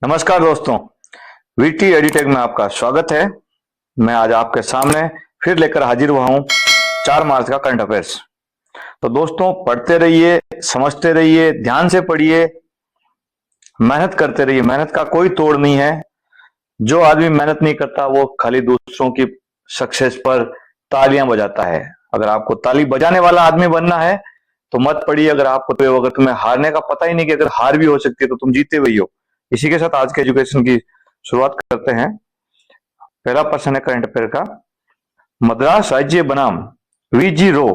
नमस्कार दोस्तों, VT edtech में आपका स्वागत है। मैं आज आपके सामने फिर लेकर हाजिर हुआ हूं 4 मार्च का करंट अफेयर्स। तो दोस्तों, पढ़ते रहिए, समझते रहिए, ध्यान से पढ़िए, मेहनत करते रहिए। मेहनत का कोई तोड़ नहीं है। जो आदमी मेहनत नहीं करता वो खाली दूसरों की सक्सेस पर तालियां बजाता है। अगर आपको ताली बजाने वाला आदमी बनना है तो मत पढ़िए। अगर तुम्हें हारने का पता ही नहीं कि अगर हार भी हो सकती है तो तुम जीते हुए ही हो। इसी के साथ आज के एजुकेशन की शुरुआत करते हैं। पहला प्रश्न है करंट अफेयर का। मद्रास राज्य बनाम वीजी रो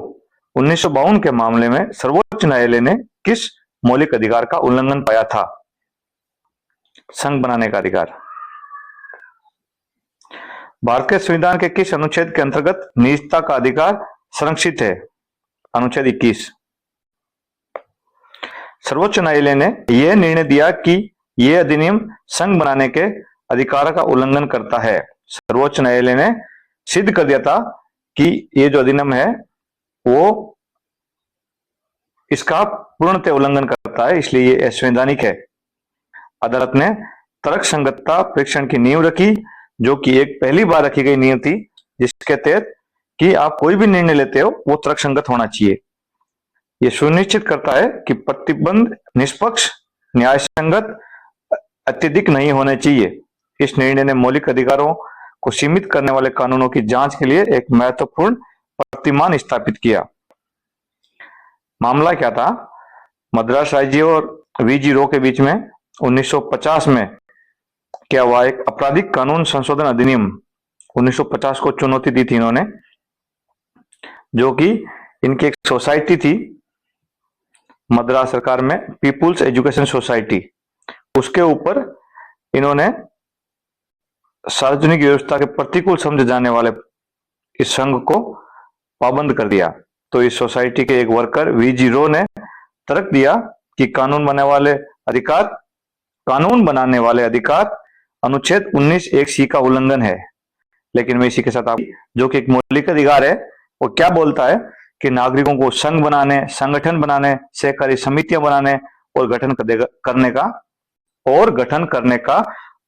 1952 के मामले में सर्वोच्च न्यायालय ने किस मौलिक अधिकार का उल्लंघन पाया था? संघ बनाने का अधिकार। भारतीय संविधान के किस अनुच्छेद के अंतर्गत निजता का अधिकार संरक्षित है? अनुच्छेद 21। सर्वोच्च न्यायालय ने यह निर्णय दिया कि यह अधिनियम संघ बनाने के अधिकार का उल्लंघन करता है। सर्वोच्च न्यायालय ने सिद्ध कर दिया था कि यह जो अधिनियम है वो इसका पूर्णतः उल्लंघन करता है, इसलिए यह असंवैधानिक है। अदालत ने तर्क संगतता परीक्षण की नींव रखी, जो कि एक पहली बार रखी गई नींव थी, जिसके तहत कि आप कोई भी निर्णय लेते हो वो तर्क संगत होना चाहिए। यह सुनिश्चित करता है कि प्रतिबंध निष्पक्ष, न्याय संगत, अत्यधिक नहीं होने चाहिए। इस निर्णय ने मौलिक अधिकारों को सीमित करने वाले कानूनों की जांच के लिए एक महत्वपूर्ण प्रतिमान स्थापित किया। मामला क्या था? मद्रास राज्य और वीजी रो के बीच में 1950 में क्या हुआ? एक आपराधिक कानून संशोधन अधिनियम 1950 को चुनौती दी थी इन्होंने, जो कि इनकी एक सोसाइटी थी मद्रास सरकार में, पीपुल्स एजुकेशन सोसाइटी। उसके ऊपर इन्होंने सार्वजनिक व्यवस्था के प्रतिकूल समझे जाने वाले इस संघ को पाबंद कर दिया। तो इस सोसाइटी के एक वर्कर वीजी रो ने तर्क दिया कि कानून बनाने वाले अधिकार अनुच्छेद 19(1)(c) का उल्लंघन है। लेकिन मैं इसी के साथ आप जो कि एक मौलिक अधिकार है, वो क्या बोलता है कि नागरिकों को संघ बनाने, संगठन बनाने, सहकारी समितियां बनाने और गठन करने का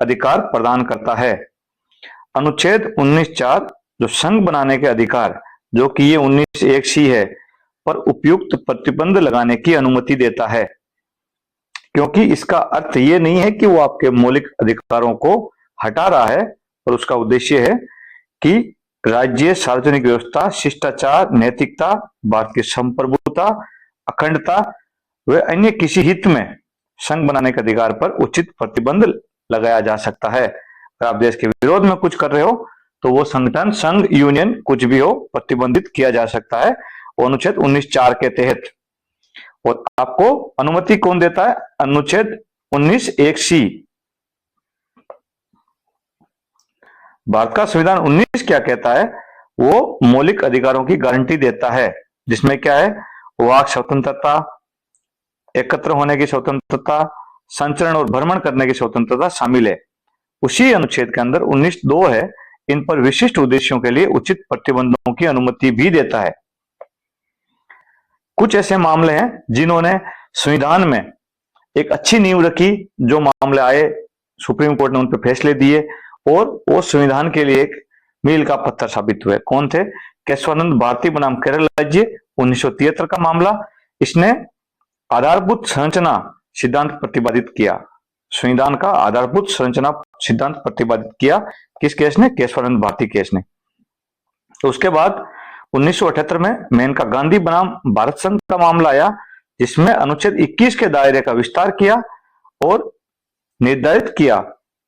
अधिकार प्रदान करता है। अनुच्छेद 19(4) जो संघ बनाने के अधिकार, जो कि ये 19(1)(c) है, पर उपयुक्त प्रतिबंध लगाने की अनुमति देता है। क्योंकि इसका अर्थ ये नहीं है कि वो आपके मौलिक अधिकारों को हटा रहा है, पर उसका उद्देश्य है कि राज्य सार्वजनिक व्यवस्था, शिष्टाचार, नैतिकता, भारत की संप्रभुता, अखंडता व अन्य किसी हित में संघ बनाने के अधिकार पर उचित प्रतिबंध लगाया जा सकता है। अगर आप देश के विरोध में कुछ कर रहे हो तो वो संगठन, संघ, यूनियन कुछ भी हो, प्रतिबंधित किया जा सकता है वो अनुच्छेद 19(4) के तहत। और आपको अनुमति कौन देता है? अनुच्छेद 19(1)(c). भारत का संविधान 19 क्या कहता है? वो मौलिक अधिकारों की गारंटी देता है, जिसमें क्या है? वाक स्वतंत्रता, एकत्र होने की स्वतंत्रता, संचरण और भ्रमण करने की स्वतंत्रता शामिल है। उसी अनुच्छेद के अंदर 19(2) है, इन पर विशिष्ट उद्देश्यों के लिए उचित प्रतिबंधों की अनुमति भी देता है। कुछ ऐसे मामले हैं जिन्होंने संविधान में एक अच्छी नींव रखी, जो मामले आए सुप्रीम कोर्ट ने उन पर फैसले दिए और वो संविधान के लिए एक मील का पत्थर साबित हुए। कौन थे? केशवानंद भारती बनाम केरल राज्य 1973 का मामला। इसने आधारभूत संरचना सिद्धांत प्रतिपादित किया, संविधान का आधारभूत संरचना सिद्धांत प्रतिपादित किया। किस केस ने? केशवानंद भारती केस ने। तो उसके बाद 1978 में मेनका गांधी बनाम भारत संघ का मामला आया, जिसमें अनुच्छेद 21 के दायरे का विस्तार किया और निर्धारित किया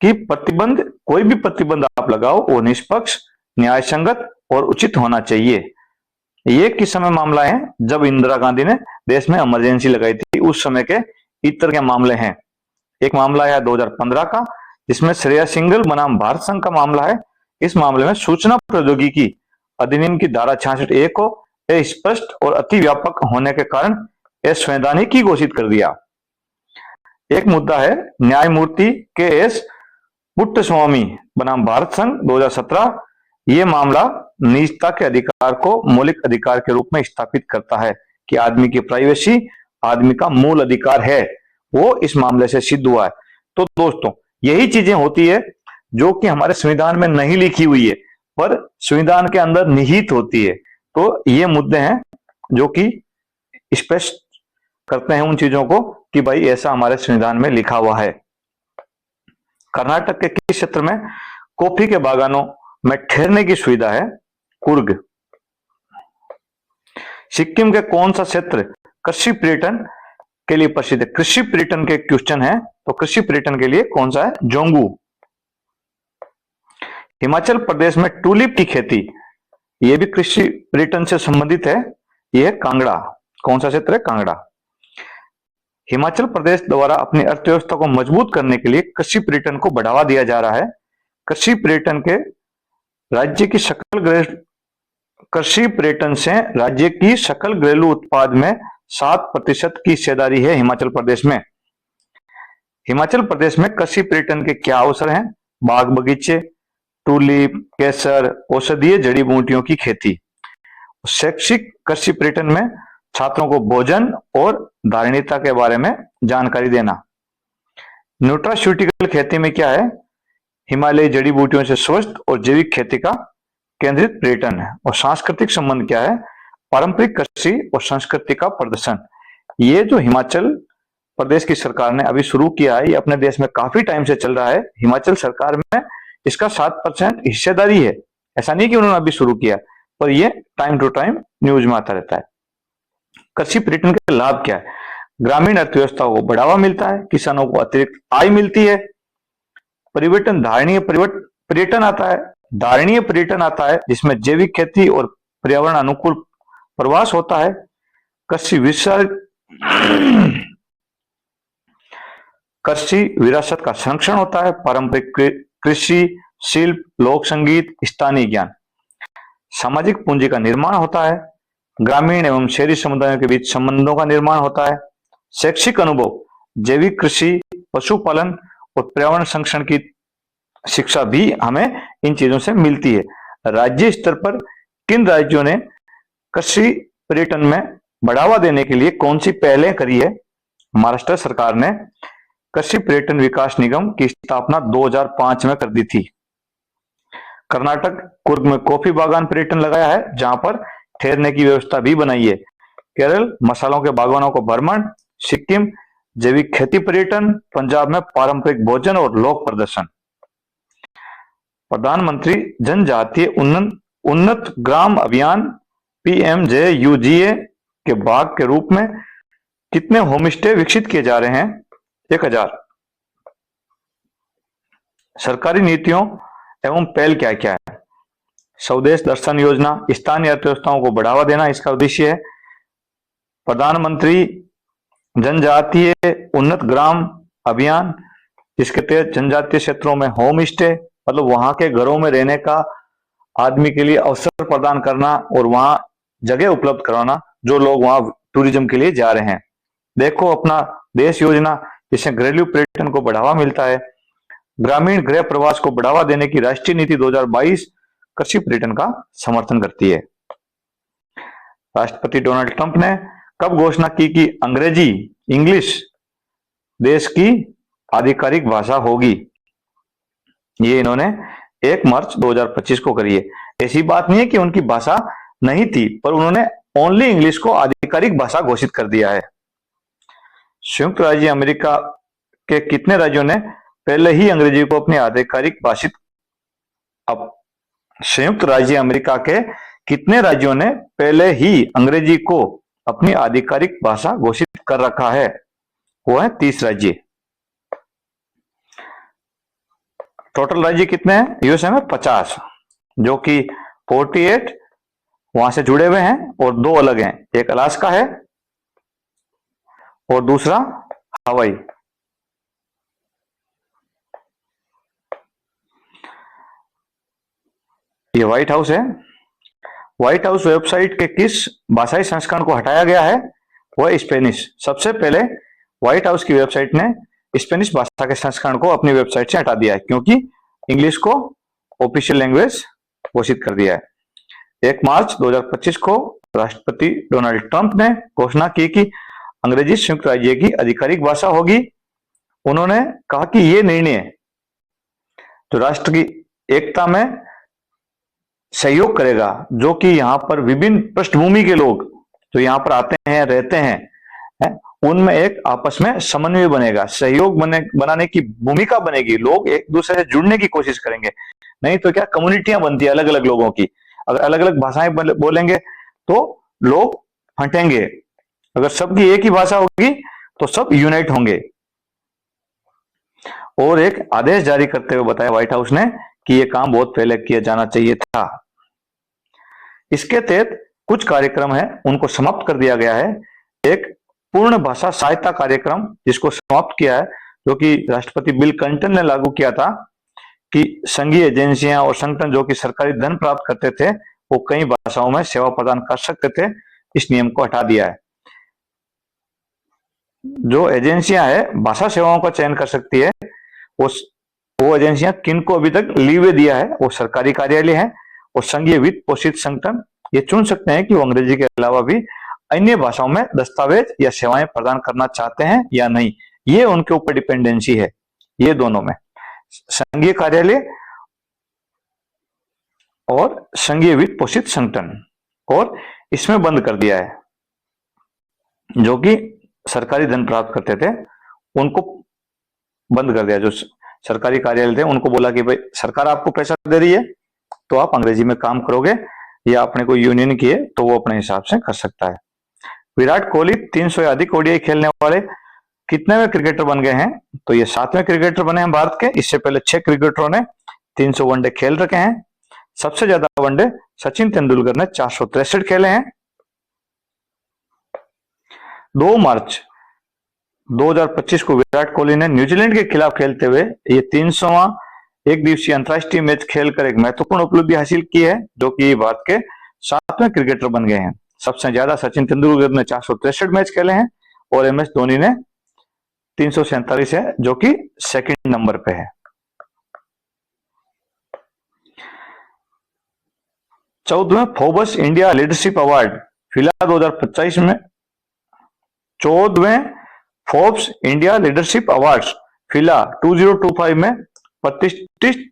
कि कोई भी प्रतिबंध आप लगाओ वो निष्पक्ष, न्याय संगत और उचित होना चाहिए। ये किस समय मामला है? जब इंदिरा गांधी ने देश में इमरजेंसी लगाई थी, उस समय के इतर के मामले हैं। एक मामला है 2015 का, जिसमें श्रेया सिंघल बनाम भारत संघ का मामला है। इस मामले में सूचना प्रौद्योगिकी अधिनियम की धारा 66(1) को स्पष्ट और अति व्यापक होने के कारण असंवैधानिक ही घोषित कर दिया। एक मुद्दा है न्यायमूर्ति के.एस. पुट्टस्वामी बनाम भारत संघ 2017। यह मामला निजता के अधिकार को मौलिक अधिकार के रूप में स्थापित करता है कि आदमी की प्राइवेसी आदमी का मूल अधिकार है। वो इस मामले से सिद्ध हुआ है। तो दोस्तों, यही चीजें होती है जो कि हमारे संविधान में नहीं लिखी हुई है, पर संविधान के अंदर निहित होती है। तो ये मुद्दे हैं जो कि स्पष्ट करते हैं उन चीजों को कि भाई ऐसा हमारे संविधान में लिखा हुआ है। कर्नाटक के किस क्षेत्र में कॉफी के बागानों में ठहरने की सुविधा है? कुर्ग। सिक्किम के कौन सा क्षेत्र कृषि पर्यटन के लिए प्रसिद्ध है? कृषि पर्यटन के क्वेश्चन है, तो कृषि पर्यटन के लिए कौन सा है? जोंगू। हिमाचल प्रदेश में टूलिप की खेती, यह भी कृषि पर्यटन से संबंधित है, यह है कांगड़ा। कौन सा क्षेत्र है? कांगड़ा। हिमाचल प्रदेश द्वारा अपनी अर्थव्यवस्था को मजबूत करने के लिए कृषि पर्यटन को बढ़ावा दिया जा रहा है। कृषि पर्यटन के राज्य की सकल कृषि पर्यटन से राज्य की सकल घरेलू उत्पाद में 7% की हिस्सेदारी है हिमाचल प्रदेश में। हिमाचल प्रदेश में कृषि पर्यटन के क्या अवसर हैं? बाग बगीचे, टूलिप, केसर, औषधीय जड़ी बूटियों की खेती। शैक्षिक कृषि पर्यटन में छात्रों को भोजन और धारणीयता के बारे में जानकारी देना। न्यूट्रास्यूटिकल खेती में क्या है? हिमालयी जड़ी बूटियों से स्वस्थ और जैविक खेती का केंद्रित पर्यटन है। और सांस्कृतिक संबंध क्या है? पारंपरिक कृषि और संस्कृति का प्रदर्शन। ये जो हिमाचल प्रदेश की सरकार ने अभी शुरू किया है, ये अपने देश में काफी टाइम से चल रहा है। हिमाचल सरकार में इसका 7% हिस्सेदारी है। ऐसा नहीं कि उन्होंने अभी शुरू किया, पर ये टाइम टू टाइम न्यूज में आता रहता है। कृषि पर्यटन के लाभ क्या है? ग्रामीण अर्थव्यवस्था को बढ़ावा मिलता है, किसानों को अतिरिक्त आय मिलती है। परिवर्तन धारणीय पर्यटन आता है, धारणीय पर्यटन आता है जिसमें जैविक खेती और पर्यावरण अनुकूल प्रवास होता है। कृषि विरासत का संरक्षण होता है। पारंपरिक कृषि, शिल्प, लोक संगीत, स्थानीय ज्ञान। सामाजिक पूंजी का निर्माण होता है। ग्रामीण एवं शहरी समुदायों के बीच संबंधों का निर्माण होता है। शैक्षिक अनुभव, जैविक कृषि, पशुपालन और पर्यावरण संरक्षण की शिक्षा भी हमें इन चीजों से मिलती है। राज्य स्तर पर किन राज्यों ने कृषि पर्यटन में बढ़ावा देने के लिए कौन सी पहलें करी है? महाराष्ट्र सरकार ने कृषि पर्यटन विकास निगम की स्थापना 2005 में कर दी थी। कर्नाटक कुर्ग में कॉफी बागान पर्यटन लगाया है, जहां पर ठहरने की व्यवस्था भी बनाई है। केरल मसालों के बागानों को भ्रमण। सिक्किम जैविक खेती पर्यटन। पंजाब में पारंपरिक भोजन और लोक प्रदर्शन। प्रधानमंत्री जनजातीय उन्नत ग्राम अभियान PMJUGA के भाग के रूप में कितने होमस्टे विकसित किए जा रहे हैं? 1000। सरकारी नीतियों एवं पहल क्या क्या है? स्वदेश दर्शन योजना, स्थानीय अर्थव्यवस्थाओं को बढ़ावा देना इसका उद्देश्य है। प्रधानमंत्री जनजातीय उन्नत ग्राम अभियान, जिसके तहत जनजातीय क्षेत्रों में होम स्टे, मतलब वहां के घरों में रहने का आदमी के लिए अवसर प्रदान करना और वहां जगह उपलब्ध कराना, जो लोग वहां टूरिज्म के लिए जा रहे हैं। देखो अपना देश योजना, जिससे घरेलू पर्यटन को बढ़ावा मिलता है। ग्रामीण गृह प्रवास को बढ़ावा देने की राष्ट्रीय नीति 2022 कृषि पर्यटन का समर्थन करती है। राष्ट्रपति डोनाल्ड ट्रंप ने कब घोषणा की कि अंग्रेजी, इंग्लिश देश की आधिकारिक भाषा होगी? ये इन्होंने 1 मार्च 2025 को करी है। ऐसी बात नहीं है कि उनकी भाषा नहीं थी, पर उन्होंने ओनली इंग्लिश को आधिकारिक भाषा घोषित कर दिया है। संयुक्त राज्य अमेरिका के कितने राज्यों ने पहले ही अंग्रेजी को अपनी आधिकारिक भाषित संयुक्त राज्य अमेरिका के कितने राज्यों ने पहले ही अंग्रेजी को अपनी आधिकारिक भाषा घोषित कर रखा है? वो है 30 राज्य। टोटल राज्य कितने हैं यूएसए में? 50, जो कि 48 वहां से जुड़े हुए हैं और 2 अलग हैं। एक अलास्का है और दूसरा हवाई। ये व्हाइट हाउस है। व्हाइट हाउस वेबसाइट के किस भाषाई संस्करण को हटाया गया है? वो है स्पेनिश। सबसे पहले व्हाइट हाउस की वेबसाइट ने स्पेनिश भाषा के संस्करण को अपनी वेबसाइट से हटा दिया है, क्योंकि इंग्लिश को ऑफिशियल लैंग्वेज घोषित कर दिया है। 1 मार्च 2025 को राष्ट्रपति डोनाल्ड ट्रंप ने घोषणा की कि अंग्रेजी संयुक्त राज्य की आधिकारिक भाषा होगी। उन्होंने कहा कि यह निर्णय जो राष्ट्र की एकता में सहयोग करेगा, जो कि यहाँ पर विभिन्न पृष्ठभूमि के लोग जो यहाँ पर आते हैं, रहते हैं, उनमें एक आपस में समन्वय बनेगा, सहयोग बनाने की भूमिका बनेगी, लोग एक दूसरे से जुड़ने की कोशिश करेंगे। नहीं तो क्या कम्युनिटियां बनती है अलग अलग लोगों की, अगर अलग अलग भाषाएं बोलेंगे तो लोग फटेंगे, अगर सबकी एक ही भाषा होगी तो सब यूनाइट होंगे। और एक आदेश जारी करते हुए बताया व्हाइट हाउस ने कि यह काम बहुत पहले किया जाना चाहिए था। इसके तहत कुछ कार्यक्रम है उनको समाप्त कर दिया गया है। एक पूर्ण भाषा सहायता कार्यक्रम जिसको समाप्त किया है, जो कि राष्ट्रपति बिल क्लिंटन ने लागू किया था, कि संघीय एजेंसियां और संगठन जो कि सरकारी धन प्राप्त करते थे वो कई भाषाओं में सेवा प्रदान कर सकते थे, इस नियम को हटा दिया है। जो एजेंसियां है भाषा सेवाओं का चयन कर सकती है, वो एजेंसियां किनको अभी तक लीवे दिया है, वो सरकारी कार्यालय है और संघीय वित्त पोषित संगठन ये चुन सकते हैं कि वो अंग्रेजी के अलावा भी अन्य भाषाओं में दस्तावेज या सेवाएं प्रदान करना चाहते हैं या नहीं। ये उनके ऊपर डिपेंडेंसी है, ये दोनों में, संघीय कार्यालय और संघीय वित्त पोषित संगठन। और इसमें बंद कर दिया है, जो कि सरकारी धन प्राप्त करते थे उनको बंद कर दिया। जो सरकारी कार्यालय थे उनको बोला कि भाई सरकार आपको पैसा दे रही है तो आप अंग्रेजी में काम करोगे, या अपने को यूनियन की है तो वो अपने हिसाब से कर सकता है। विराट कोहली 300 या अधिक ओडीआई खेलने वाले कितनेवें क्रिकेटर बन गए हैं, तो ये 7वें क्रिकेटर बने हैं भारत के। इससे पहले 6 क्रिकेटरों ने 300 वनडे खेल रखे हैं। सबसे ज्यादा वनडे सचिन तेंदुलकर ने 463 खेले हैं। 2 मार्च 2025 को विराट कोहली ने न्यूजीलैंड के खिलाफ खेलते हुए ये 300वां एक दिवसीय अंतरराष्ट्रीय मैच खेलकर एक महत्वपूर्ण उपलब्धि हासिल की है, जो कि भारत के 7वें क्रिकेटर बन गए हैं। सबसे ज्यादा सचिन तेंदुलकर ने 463 मैच खेले हैं और MS धोनी ने 347 है, जो कि सेकंड नंबर पे है। 14वें फोर्ब्स इंडिया लीडरशिप अवार्ड फिलहाल 2025 में 14वें फोर्ब्स इंडिया लीडरशिप अवार्ड्स फिलहाल 2025 में प्रतिष्ठित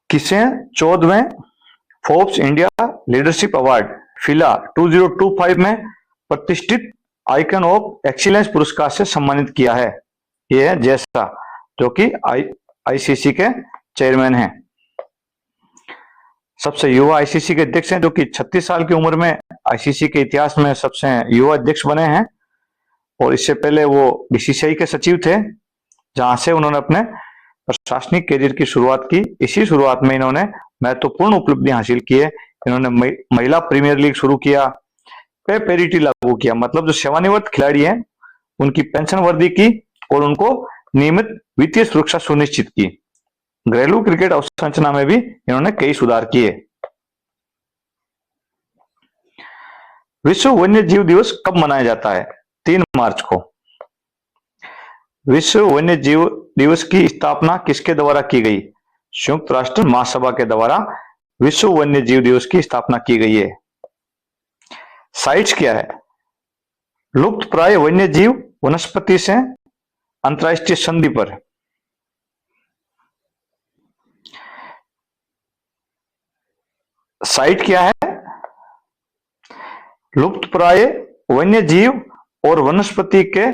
किसे 14वें फोर्ब्स इंडिया लीडरशिप अवार्ड फिलहाल 2025 में प्रतिष्ठित आइकन ऑफ एक्सीलेंस पुरस्कार से सम्मानित किया है। यह है जैसा, जो कि ICC के चेयरमैन हैं, सबसे युवा ICC के अध्यक्ष हैं, जो कि 36 साल की उम्र में ICC के इतिहास में सबसे युवा अध्यक्ष बने हैं। और इससे पहले वो BCCI के सचिव थे, जहां से उन्होंने अपने प्रशासनिक करियर की शुरुआत की। इसी शुरुआत में इन्होंने महत्वपूर्ण उपलब्धि हासिल की है। इन्होंने महिला प्रीमियर लीग शुरू किया, पे पेरिटी लागू किया, मतलब जो सेवानिवृत्त खिलाड़ी हैं उनकी पेंशन वृद्धि की और उनको नियमित वित्तीय सुरक्षा सुनिश्चित की। घरेलू क्रिकेट अवसंरचना में भी इन्होंने कई सुधार किए। विश्व वन्य जीव दिवस कब मनाया जाता है? 3 मार्च को। विश्व वन्य जीव दिवस की स्थापना किसके द्वारा की गई? संयुक्त राष्ट्र महासभा के द्वारा विश्व वन्य जीव दिवस की स्थापना की गई है। साइट्स क्या है? लुप्त प्राय वन्य जीव वनस्पति से अंतरराष्ट्रीय संधि पर। साइट क्या है? लुप्त प्राय वन्य जीव और वनस्पति के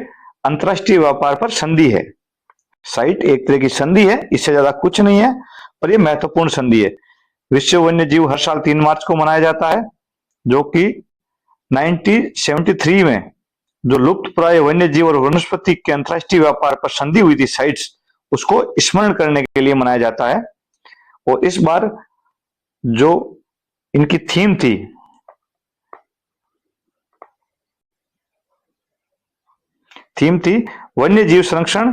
अंतरराष्ट्रीय व्यापार पर संधि है। साइट एक तरह की संधि है, इससे ज्यादा कुछ नहीं है, पर यह महत्वपूर्ण संधि है। विश्व वन्य जीव हर साल 3 मार्च को मनाया जाता है, जो कि 1973 में जो लुप्त प्राय वन्य जीव और वनस्पति के अंतरराष्ट्रीय व्यापार पर संधि हुई थी साइट्स, उसको स्मरण करने के लिए मनाया जाता है। और इस बार जो इनकी थीम थी वन्य जीव संरक्षण,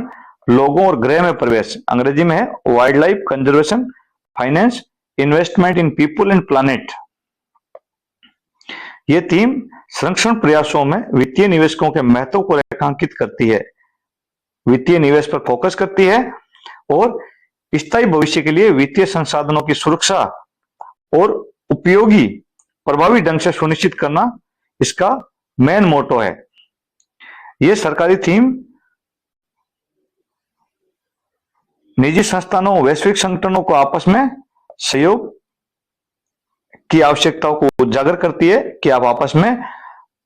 लोगों और ग्रह में प्रवेश, अंग्रेजी में है wild life conservation, finance, investment in people and planet. यह थीम संरक्षण प्रयासों में वित्तीय निवेशकों के महत्व को रेखांकित करती है, वित्तीय निवेश पर फोकस करती है और स्थायी भविष्य के लिए वित्तीय संसाधनों की सुरक्षा और उपयोगी प्रभावी ढंग से सुनिश्चित करना इसका मेन मोटो है। यह सरकारी थीम निजी संस्थानों वैश्विक संगठनों को आपस में सहयोग की आवश्यकताओं को उजागर करती है कि आप आपस में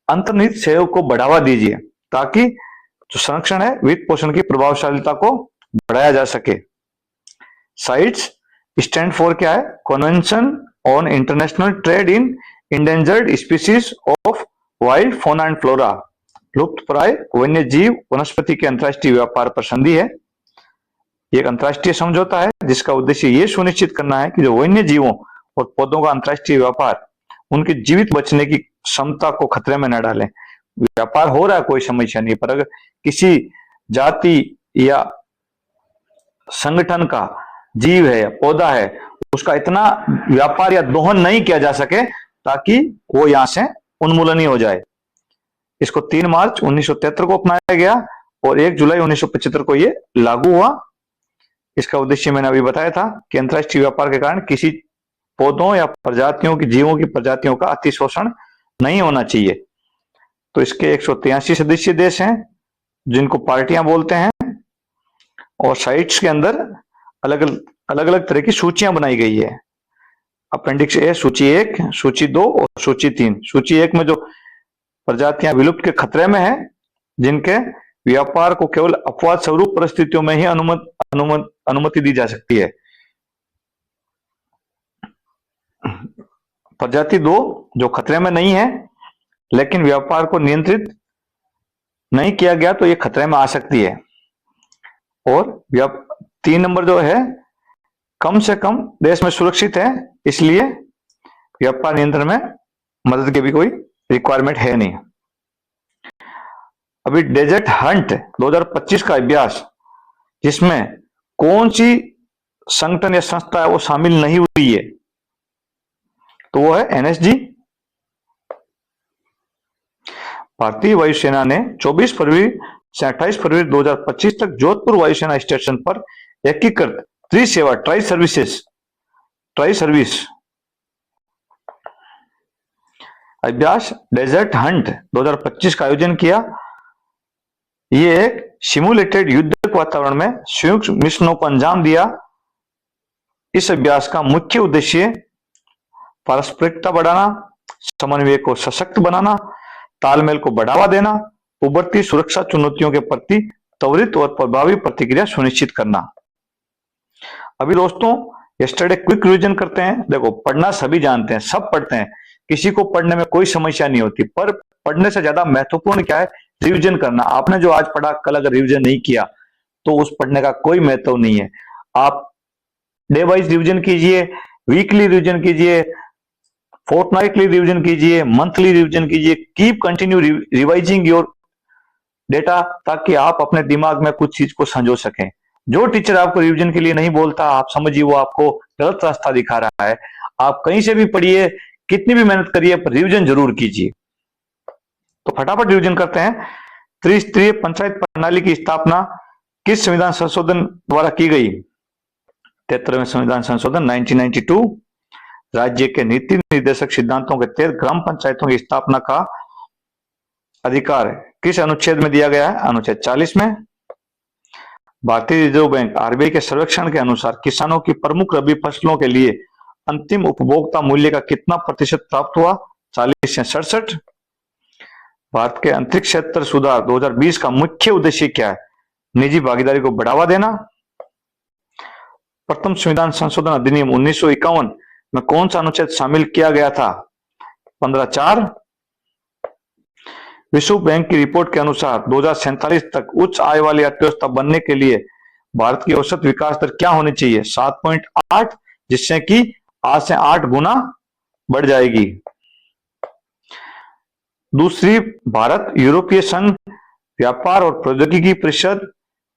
अंतर्निहित सहयोग को बढ़ावा दीजिए ताकि जो संरक्षण है वित्त पोषण की प्रभावशीलता को बढ़ाया जा सके। साइट्स स्टैंड फॉर क्या है? Convention on international trade in endangered species of wild fauna and flora. लुप्तप्राय वन्य जीव वनस्पति के अंतर्राष्ट्रीय व्यापार पर संधि है। एक अंतर्राष्ट्रीय समझौता है जिसका उद्देश्य यह सुनिश्चित करना है कि जो वन्य जीवों और पौधों का अंतर्राष्ट्रीय व्यापार उनके जीवित बचने की क्षमता को खतरे में न डालें। व्यापार हो रहा है, कोई समस्या नहीं, पर अगर किसी जाति या संगठन का जीव है, पौधा है, उसका इतना व्यापार या दोहन नहीं किया जा सके ताकि वो यहां से उन्मूलन ही हो जाए। इसको 3 मार्च 1973 को अपनाया गया और 1 जुलाई 1975 को ये लागू हुआ। इसका उद्देश्य मैंने अभी बताया था कि अंतर्राष्ट्रीय व्यापार के कारण किसी पौधों या प्रजातियों की जीवों की प्रजातियों का अतिशोषण नहीं होना चाहिए। तो इसके 183 सदस्य देश हैं जिनको पार्टियां बोलते हैं, और साइट्स के अंदर अलग अलग तरह की सूचियां बनाई गई है। अपेंडिक्स ए सूची 1, सूची 2 और सूची 3। सूची 1 में जो प्रजातियां विलुप्त के खतरे में है, जिनके व्यापार को केवल अपवाद स्वरूप परिस्थितियों में ही अनुमति दी जा सकती है। प्रजाति 2 जो खतरे में नहीं है लेकिन व्यापार को नियंत्रित नहीं किया गया तो ये खतरे में आ सकती है। और 3 नंबर जो है कम से कम देश में सुरक्षित है, इसलिए व्यापार नियंत्रण में मदद की भी कोई रिक्वायरमेंट है नहीं। अभी डेजर्ट हंट 2025 का अभ्यास जिसमें कौन सी संगठन या संस्था है वो शामिल नहीं हुई है, तो वो है एनएसजी। भारतीय वायुसेना ने 24 फरवरी से 28 फरवरी 2025 तक जोधपुर वायुसेना स्टेशन पर एकीकृत त्रिसेवा ट्राई सर्विस अभ्यास डेजर्ट हंट 2025 का आयोजन किया। ये एक सिमुलेटेड युद्धक वातावरण में संयुक्त मिशनों को अंजाम दिया। इस अभ्यास का मुख्य उद्देश्य पारस्परिकता बढ़ाना, समन्वय को सशक्त बनाना, तालमेल को बढ़ावा देना, उभरती सुरक्षा चुनौतियों के प्रति त्वरित और प्रभावी प्रतिक्रिया सुनिश्चित करना। अभी दोस्तों यस्टरडे क्विक रिवीजन करते हैं। देखो, पढ़ना सभी जानते हैं, सब पढ़ते हैं, किसी को पढ़ने में कोई समस्या नहीं होती, पर पढ़ने से ज्यादा महत्वपूर्ण क्या है? रिवीजन करना। आपने जो आज पढ़ा कल अगर रिवीजन नहीं किया तो उस पढ़ने का कोई महत्व नहीं है। आप डे वाइज रिवीजन कीजिए, वीकली रिवीजन कीजिए, फोर्टनाइटली रिवीजन कीजिए, मंथली रिवीजन कीजिए। Keep continue revising your data ताकि आप अपने दिमाग में कुछ चीज को संजो सकें। जो टीचर आपको रिवीजन के लिए नहीं बोलता, आप समझिए वो आपको गलत रास्ता दिखा रहा है। आप कहीं से भी पढ़िए, कितनी भी मेहनत करिए, पर रिवीजन जरूर कीजिए। तो फटाफट रिवीजन करते हैं। त्रिस्तरीय पंचायत प्रणाली की स्थापना किस संविधान संशोधन द्वारा की गई? 73वें संविधान संशोधन 1992। राज्य के नीति निर्देशक सिद्धांतों के तहत ग्राम पंचायतों की स्थापना का अधिकार किस अनुच्छेद में दिया गया है? अनुच्छेद 40 में। भारतीय रिजर्व बैंक आरबीआई के सर्वेक्षण के अनुसार किसानों की प्रमुख रबी फसलों के लिए अंतिम उपभोक्ता मूल्य का कितना प्रतिशत प्राप्त हुआ? 40 से 67। भारत के अंतरिक्ष क्षेत्र सुधार 2020 का मुख्य उद्देश्य क्या है? निजी भागीदारी को बढ़ावा देना। प्रथम संविधान संशोधन अधिनियम 1951 में कौन सा अनुच्छेद शामिल किया गया था? 15(4). विश्व बैंक की रिपोर्ट के अनुसार 2047 तक उच्च आय वाली अर्थव्यवस्था बनने के लिए भारत की औसत विकास दर क्या होनी चाहिए? 7.8, जिससे कि आज से 8 गुना बढ़ जाएगी। दूसरी भारत यूरोपीय संघ व्यापार और प्रौद्योगिकी परिषद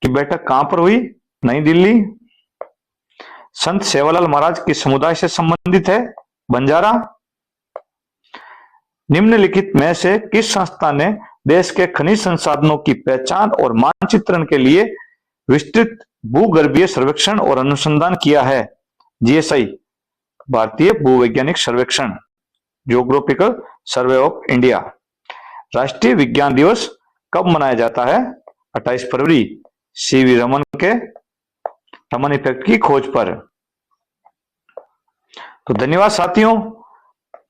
की बैठक कहां पर हुई? नई दिल्ली। संत सेवालाल महाराज किस समुदाय से संबंधित है? बंजारा। निम्नलिखित में से किस संस्था ने देश के खनिज संसाधनों की पहचान और मानचित्रण के लिए विस्तृत भूगर्भीय सर्वेक्षण और अनुसंधान किया है? जीएसआई, भारतीय भूवैज्ञानिक सर्वेक्षण, जियोग्राफिकल सर्वे ऑफ इंडिया। राष्ट्रीय विज्ञान दिवस कब मनाया जाता है? 28 फरवरी। सीवी रमन के रमन इफेक्ट की खोज पर। तो धन्यवाद साथियों,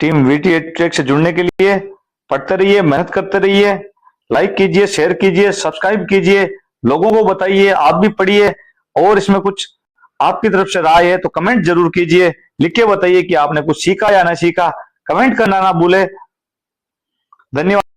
टीम वीटी ट्रेक से जुड़ने के लिए। पढ़ते रहिए, मेहनत करते रहिए, लाइक कीजिए, शेयर कीजिए, सब्सक्राइब कीजिए, लोगों को बताइए, आप भी पढ़िए। और इसमें कुछ आपकी तरफ से राय है तो कमेंट जरूर कीजिए, लिख के बताइए कि आपने कुछ सीखा या ना सीखा। कमेंट करना ना भूले। धन्यवाद।